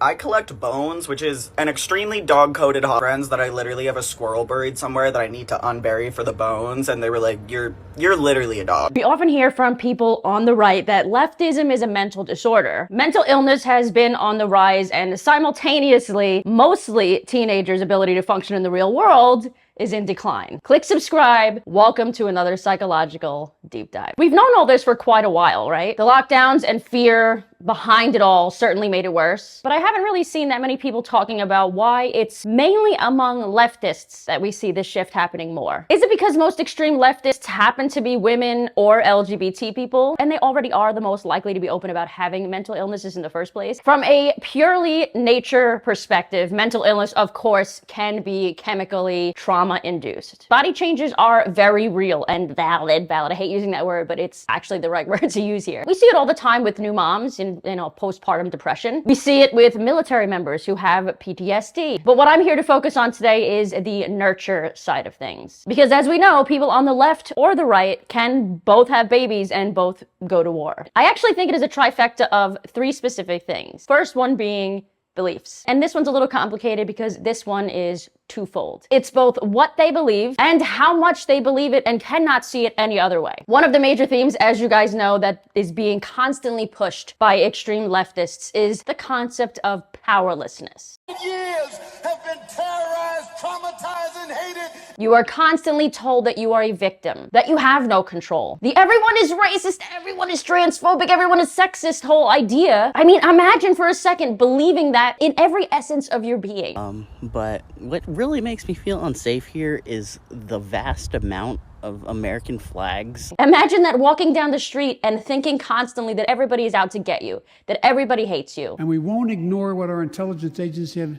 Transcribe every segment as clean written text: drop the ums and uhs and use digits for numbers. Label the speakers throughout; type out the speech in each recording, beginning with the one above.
Speaker 1: I collect bones, which is an extremely dog-coded hobby. Friends that I literally have a squirrel buried somewhere that I need to unbury for the bones, and they were like, you're literally a dog.
Speaker 2: We often hear from people on the right that leftism is a mental disorder. Mental illness has been on the rise, and simultaneously, mostly teenagers' ability to function in the real world is in decline. Click subscribe. Welcome to another psychological deep dive. We've known all this for quite a while, right? The lockdowns and fear behind it all certainly made it worse, but I haven't really seen that many people talking about why it's mainly among leftists that we see this shift happening more. Is it because most extreme leftists happen to be women or LGBT people, and they already are the most likely to be open about having mental illnesses in the first place? From a purely nature perspective, mental illness, of course, can be chemically trauma-induced. Body changes are very real and valid. I hate using that word, but it's actually the right word to use here. We see it all the time with new moms in postpartum depression. We see it with military members who have PTSD. But what I'm here to focus on today is the nurture side of things. Because as we know, people on the left or the right can both have babies and both go to war. I actually think it is a trifecta of three specific things. First one being beliefs. And this one's a little complicated because this one is twofold. It's both what they believe and how much they believe it and cannot see it any other way. One of the major themes, as you guys know, that is being constantly pushed by extreme leftists is the concept of powerlessness.
Speaker 3: Years have been terrorized, traumatized, and hated.
Speaker 2: You are constantly told that you are a victim, that you have no control. The everyone is racist, everyone is transphobic, everyone is sexist whole idea. I mean, imagine for a second believing that in every essence of your being.
Speaker 4: But what really makes me feel unsafe here is the vast amount of American flags.
Speaker 2: Imagine that walking down the street and thinking constantly that everybody is out to get you, that everybody hates you.
Speaker 5: And we won't ignore what our intelligence agencies have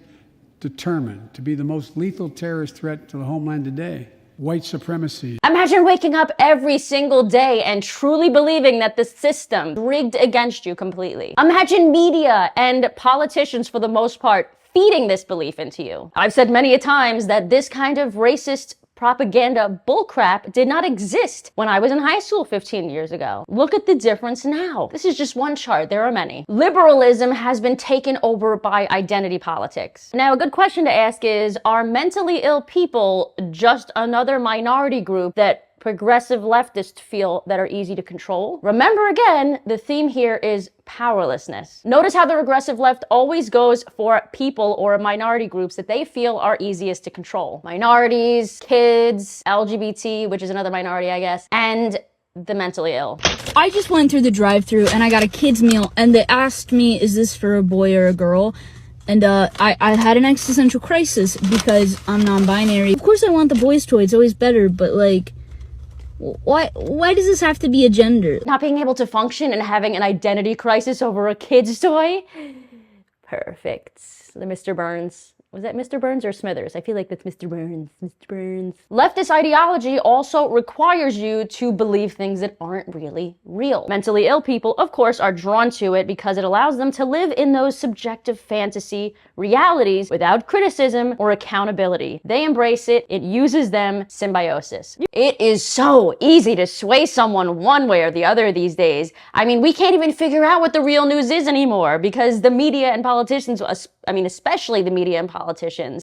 Speaker 5: determined to be the most lethal terrorist threat to the homeland today: white supremacy.
Speaker 2: Imagine waking up every single day and truly believing that the system rigged against you completely. Imagine media and politicians, for the most part, feeding this belief into you. I've said many a times that this kind of racist propaganda bullcrap did not exist when I was in high school 15 years ago. Look at the difference now. This is just one chart. There are many. Liberalism has been taken over by identity politics. Now, a good question to ask is, are mentally ill people just another minority group that progressive leftists feel that are easy to control? Remember again, the theme here is powerlessness. Notice how the regressive left always goes for people or minority groups that they feel are easiest to control. Minorities, kids, LGBT, which is another minority, I guess, and the mentally ill.
Speaker 6: I just went through the drive-thru and I got a kid's meal and they asked me, is this for a boy or a girl? And I had an existential crisis because I'm non-binary. Of course I want the boy's toy, it's always better, but like, why does this have to be a gender?
Speaker 2: Not being able to function and having an identity crisis over a kid's toy? Perfect. The Mr. Burns. Was that Mr. Burns or Smithers? I feel like that's Mr. Burns. Mr. Burns. Leftist ideology also requires you to believe things that aren't really real. Mentally ill people, of course, are drawn to it because it allows them to live in those subjective fantasy realities without criticism or accountability. They embrace it. It uses them symbiosis. It is so easy to sway someone one way or the other these days. I mean, we can't even figure out what the real news is anymore because the media and politicians, especially the media and politicians,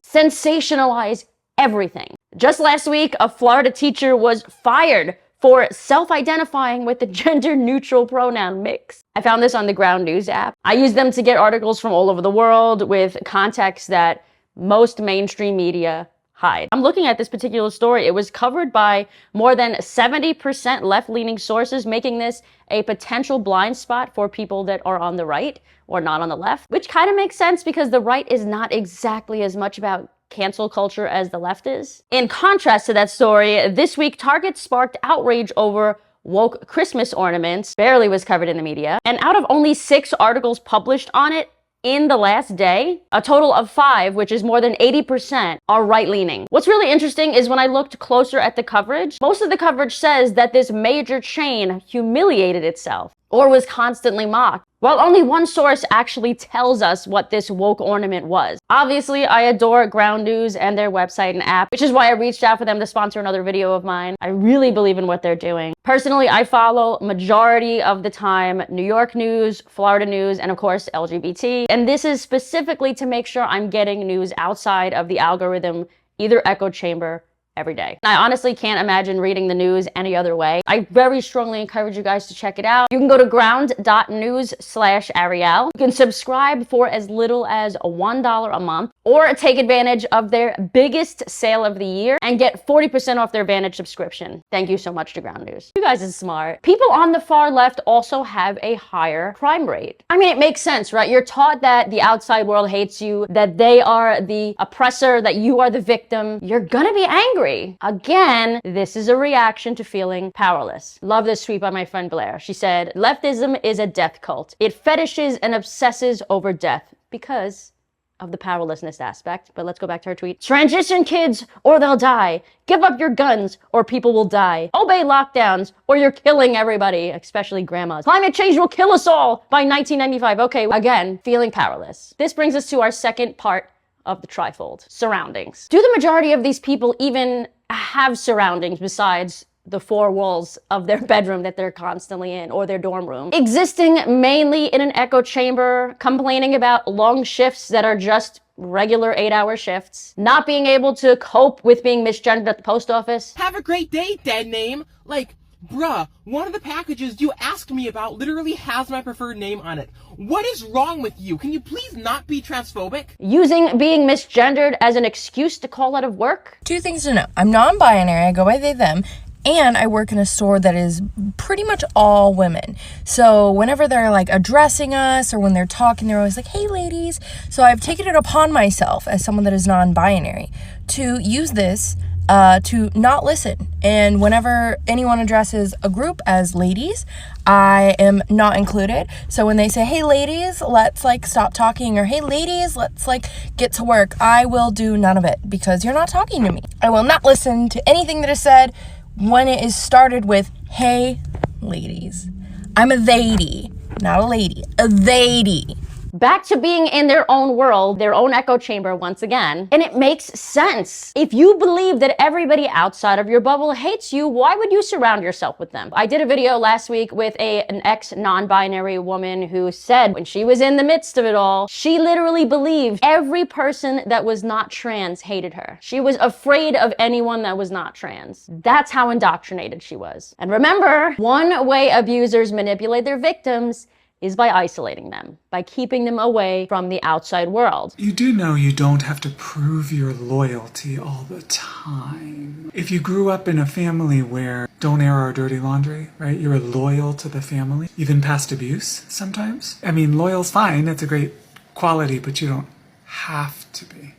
Speaker 2: sensationalize everything. Just last week, a Florida teacher was fired for self-identifying with the gender-neutral pronoun mix. I found this on the Ground News app. I use them to get articles from all over the world with context that most mainstream media hide. I'm looking at this particular story. It was covered by more than 70% left-leaning sources, making this a potential blind spot for people that are on the right or not on the left, which kind of makes sense because the right is not exactly as much about cancel culture as the left is. In contrast to that story, this week Target sparked outrage over woke Christmas ornaments. Barely was covered in the media. And out of only 6 articles published on it in the last day, a total of 5, which is more than 80%, are right-leaning. What's really interesting is when I looked closer at the coverage, most of the coverage says that this major chain humiliated itself. or was constantly mocked. While only one source actually tells us what this woke ornament was. Obviously, I adore Ground News and their website and app, which is why I reached out for them to sponsor another video of mine. I really believe in what they're doing. Personally, I follow majority of the time New York news, Florida news, and of course LGBT. And this is specifically to make sure I'm getting news outside of the algorithm, either echo chamber, every day. I honestly can't imagine reading the news any other way. I very strongly encourage you guys to check it out. You can go to ground.news/Ariel. You can subscribe for as little as $1 a month, or take advantage of their biggest sale of the year and get 40% off their Vantage subscription. Thank you so much to Ground News. You guys are smart. People on the far left also have a higher crime rate. I mean, it makes sense, right? You're taught that the outside world hates you, that they are the oppressor, that you are the victim. You're gonna be angry. Again, this is a reaction to feeling powerless. Love this tweet by my friend Blair. She said, leftism is a death cult. It fetishes and obsesses over death because of the powerlessness aspect. But let's go back to her tweet. Transition kids or they'll die. Give up your guns or people will die. Obey lockdowns or you're killing everybody, especially grandmas. Climate change will kill us all by 1995. Okay, again, feeling powerless. This brings us to our second part of the trifold, surroundings. Do the majority of these people even have surroundings besides the four walls of their bedroom that they're constantly in, or their dorm room? Existing mainly in an echo chamber, complaining about long shifts that are just regular 8-hour shifts, not being able to cope with being misgendered at the post office.
Speaker 7: Have a great day, dead name. Like, bruh, one of the packages you asked me about literally has my preferred name on it. What is wrong with you? Can you please not be transphobic?
Speaker 2: Using being misgendered as an excuse to call out of work.
Speaker 8: Two things to know. I'm non-binary, I go by they, them, and I work in a store that is pretty much all women. So whenever they're like addressing us or when they're talking, they're always like, hey ladies. So I've taken it upon myself as someone that is non-binary to use this to not listen. And whenever anyone addresses a group as ladies, I am not included. So when they say, hey ladies, let's like stop talking, or hey ladies, let's like get to work, I will do none of it because you're not talking to me. I will not listen to anything that is said when it is started with, hey ladies. I'm a theydy, not a lady, a theydy.
Speaker 2: Back to being in their own world, their own echo chamber once again. And it makes sense. If you believe that everybody outside of your bubble hates you, why would you surround yourself with them? I did a video last week with an ex-non-binary woman who said when she was in the midst of it all, she literally believed every person that was not trans hated her. She was afraid of anyone that was not trans. That's how indoctrinated she was. And remember, one way abusers manipulate their victims is by isolating them, by keeping them away from the outside world.
Speaker 9: You do know you don't have to prove your loyalty all the time. If you grew up in a family where don't air our dirty laundry, right? You're loyal to the family, even past abuse sometimes. I mean, loyal's fine, it's a great quality, but you don't have to be.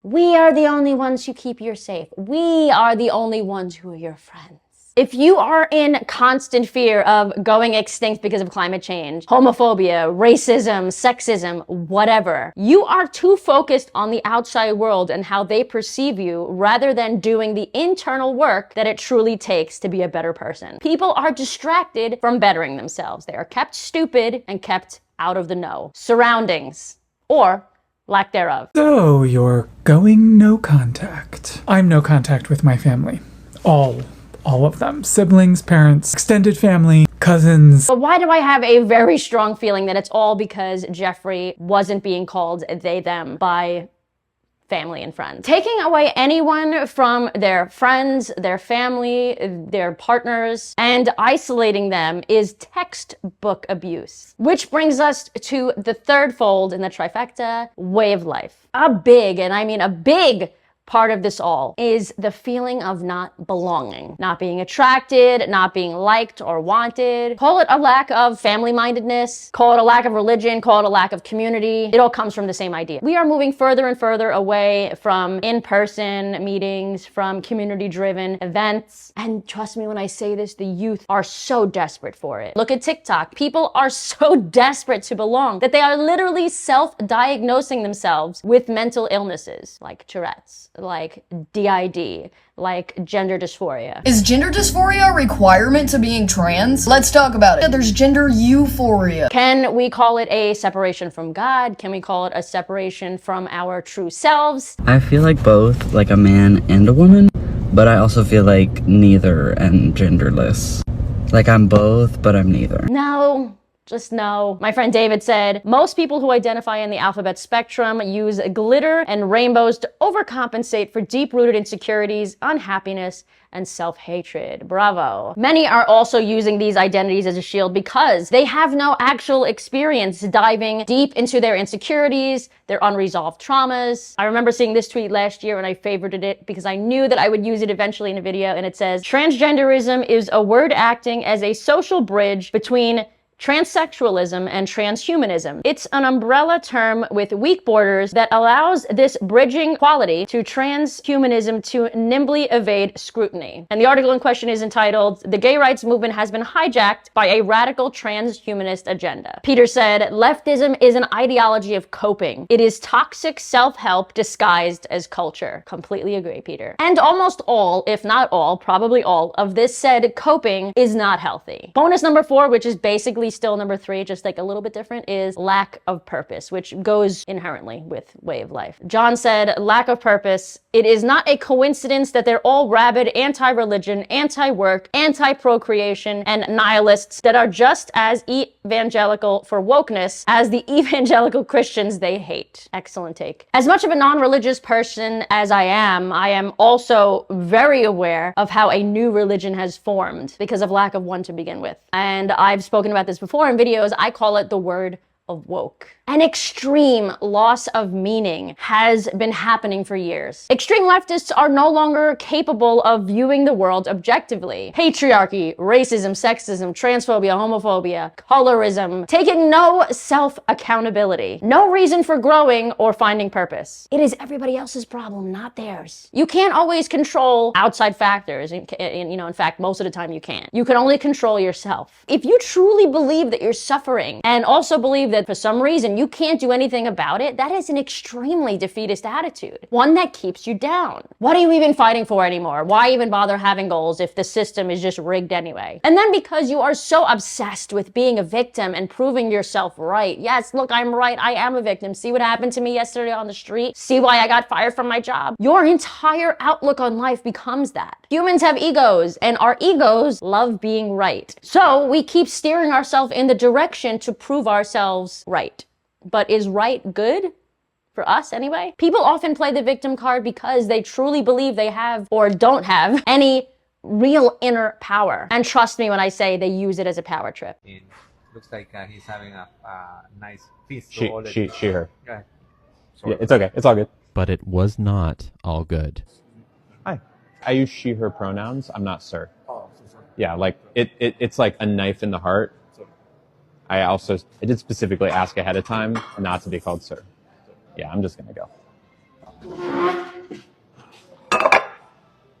Speaker 2: We are the only ones who keep you safe. We are the only ones who are your friends. If you are in constant fear of going extinct because of climate change, homophobia, racism, sexism, whatever, you are too focused on the outside world and how they perceive you rather than doing the internal work that it truly takes to be a better person. People are distracted from bettering themselves. They are kept stupid and kept out of the know. Surroundings, or lack thereof.
Speaker 9: So you're going no contact. I'm no contact with my family. All of them. Siblings, parents, extended family, cousins.
Speaker 2: But why do I have a very strong feeling that it's all because Jeffrey wasn't being called they, them by family and friends? Taking away anyone from their friends, their family, their partners, and isolating them is textbook abuse. Which brings us to the third fold in the trifecta, way of life. A big, and I mean a big, part of this all is the feeling of not belonging, not being attracted, not being liked or wanted. Call it a lack of family-mindedness, call it a lack of religion, call it a lack of community. It all comes from the same idea. We are moving further and further away from in-person meetings, from community-driven events. And trust me when I say this, the youth are so desperate for it. Look at TikTok. People are so desperate to belong that they are literally self-diagnosing themselves with mental illnesses like Tourette's. like DID, like gender dysphoria.
Speaker 10: Is gender dysphoria a requirement to being trans? Let's talk about it. There's gender euphoria.
Speaker 2: Can we call it a separation from God? Can we call it a separation from our true selves?
Speaker 4: I feel like both, like a man and a woman, but I also feel like neither and genderless. Like I'm both, but I'm neither.
Speaker 2: No. Just no. My friend David said, most people who identify in the alphabet spectrum use glitter and rainbows to overcompensate for deep-rooted insecurities, unhappiness, and self-hatred. Bravo. Many are also using these identities as a shield because they have no actual experience diving deep into their insecurities, their unresolved traumas. I remember seeing this tweet last year and I favorited it because I knew that I would use it eventually in a video, and it says, transgenderism is a word acting as a social bridge between transsexualism and transhumanism. It's an umbrella term with weak borders that allows this bridging quality to transhumanism to nimbly evade scrutiny. And the article in question is entitled, "The Gay Rights Movement Has Been Hijacked by a Radical Transhumanist Agenda." Peter said, leftism is an ideology of coping. It is toxic self-help disguised as culture. Completely agree, Peter. And almost all, if not all, probably all, of this said coping is not healthy. Bonus number 4, which is basically still number 3, just like a little bit different, is lack of purpose, which goes inherently with way of life. John said, lack of purpose. It is not a coincidence that they're all rabid anti-religion, anti-work, anti-procreation, and nihilists that are just as evangelical for wokeness as the evangelical Christians they hate. Excellent take. As much of a non-religious person as I am also very aware of how a new religion has formed because of lack of one to begin with. And I've spoken about this before in videos. I call it the word of woke. An extreme loss of meaning has been happening for years. Extreme leftists are no longer capable of viewing the world objectively. Patriarchy, racism, sexism, transphobia, homophobia, colorism, taking no self-accountability, no reason for growing or finding purpose. It is everybody else's problem, not theirs. You can't always control outside factors, and in fact, most of the time you can't. You can only control yourself. If you truly believe that you're suffering and also believe that for some reason you can't do anything about it, that is an extremely defeatist attitude. One that keeps you down. What are you even fighting for anymore? Why even bother having goals if the system is just rigged anyway? And then because you are so obsessed with being a victim and proving yourself right. Yes, look, I'm right. I am a victim. See what happened to me yesterday on the street? See why I got fired from my job? Your entire outlook on life becomes that. Humans have egos, and our egos love being right. So we keep steering ourselves in the direction to prove ourselves right. But is right good? For us, anyway? People often play the victim card because they truly believe they have or don't have any real inner power. And trust me when I say they use it as a power trip.
Speaker 11: It looks like he's having a nice feast.
Speaker 12: She, her.
Speaker 11: Yeah.
Speaker 12: Yeah, it's okay. It's all good.
Speaker 13: But it was not all good.
Speaker 12: Hi. I use she, her pronouns. I'm not sir. Yeah, like it's like a knife in the heart. I did specifically ask ahead of time not to be called sir. Yeah, I'm just gonna go.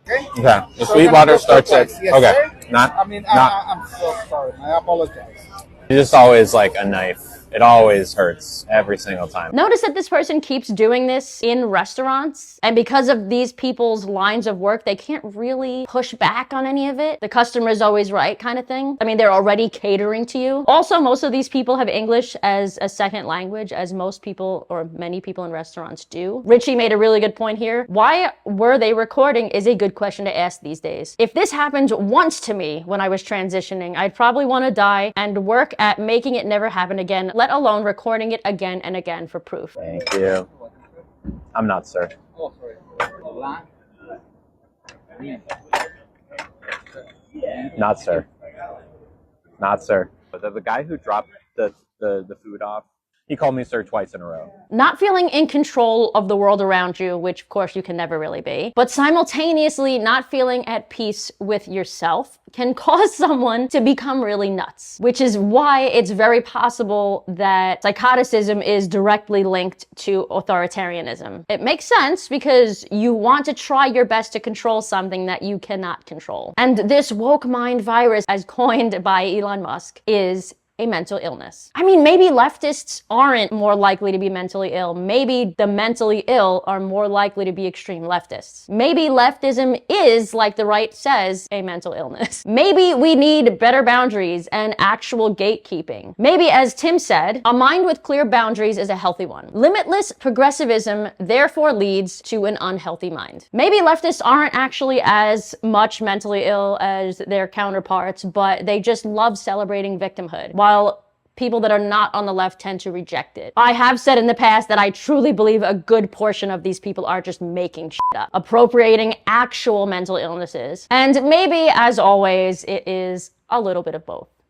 Speaker 12: Okay. The Sweetwater starts at okay.
Speaker 3: I'm so sorry. I apologize.
Speaker 12: It's just always like a knife. It always hurts every single time.
Speaker 2: Notice that this person keeps doing this in restaurants, and because of these people's lines of work, they can't really push back on any of it. The customer is always right kind of thing. I mean, they're already catering to you. Also, most of these people have English as a second language, as most people or many people in restaurants do. Richie made a really good point here. Why were they recording is a good question to ask these days. If this happened once to me when I was transitioning, I'd probably want to die and work at making it never happen again, let alone recording it again and again for proof.
Speaker 12: Thank you. I'm not sir.
Speaker 3: Oh, sorry.
Speaker 12: Not sir. Not sir. The guy who dropped the food off, he called me sir twice in a row.
Speaker 2: Not feeling in control of the world around you, which of course you can never really be, but simultaneously not feeling at peace with yourself can cause someone to become really nuts, which is why it's very possible that psychoticism is directly linked to authoritarianism. It makes sense because you want to try your best to control something that you cannot control. And this woke mind virus, as coined by Elon Musk, is a mental illness. I mean, maybe leftists aren't more likely to be mentally ill. Maybe the mentally ill are more likely to be extreme leftists. Maybe leftism is, like the right says, a mental illness. Maybe we need better boundaries and actual gatekeeping. Maybe, as Tim said, a mind with clear boundaries is a healthy one. Limitless progressivism therefore leads to an unhealthy mind. Maybe leftists aren't actually as much mentally ill as their counterparts, but they just love celebrating victimhood, while people that are not on the left tend to reject it. I have said in the past that I truly believe a good portion of these people are just making shit up, appropriating actual mental illnesses. And maybe, as always, it is a little bit of both.